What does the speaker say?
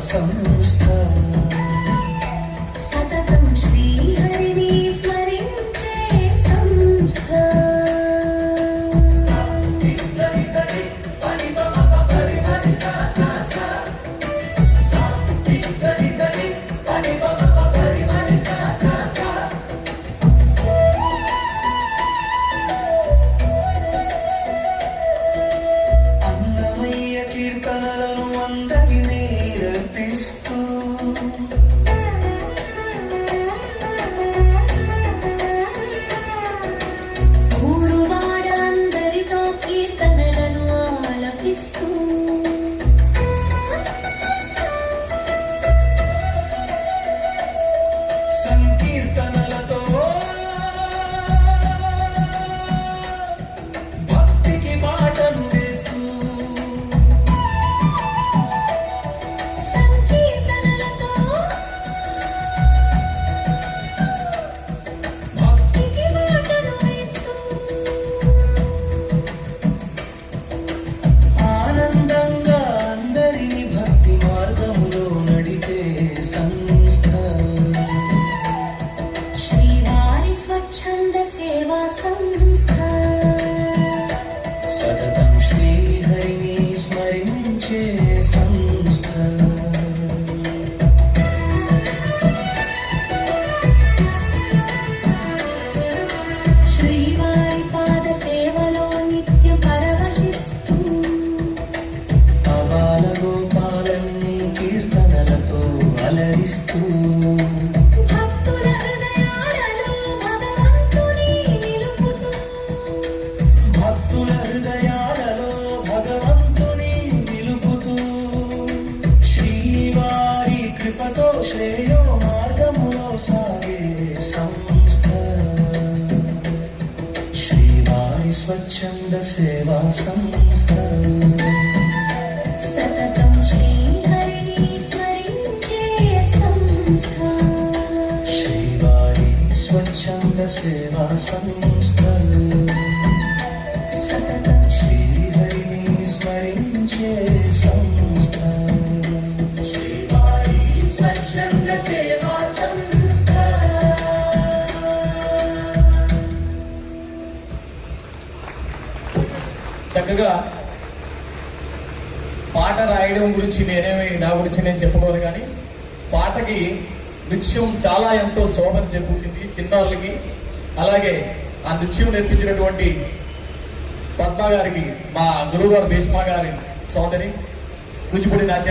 సంస్థ సతతం శ్రీహరిని స్మరించే సంస్థ కీర్తనలను అందరి నేర్పిస్తూ ఊరువాడ అందరితో కీర్తనలను ఆలపిస్తూ సంకీర్తనలతో భక్తికి బాటలు స్వచ్ఛంద సేవా సంస్థ సతతం శ్రీహరిని స్మరించే సంస్థ శ్రీవారి పాద సేవలో నిత్యం పరవశిస్తూ అబాల గోపాలన్ని కీర్తనలతో అలరిస్తూ కృపతో శ్రేయో మార్గములో సాగే సంస్థ శ్రీవారి స్వచ్ఛంద సేవా సంస్థ సతతం శ్రీహరిని స్మరించే సంస్థ శ్రీవారి స్వచ్ఛంద సేవా సంస్థ సతతం శ్రీహరిని స్మరించే సంస్థ చక్కగా పాట రాయడం గురించి నా గురించి నేను చెప్పుకోను, కానీ పాటకి నృత్యం చాలా ఎంతో శోభను చేకూర్చింది చిన్నారులకి. అలాగే ఆ నృత్యం నేర్పించినటువంటి పద్మ గారికి, మా గురువు గారు భీష్మ గారి సోదరి కూచిపూడి నాట్య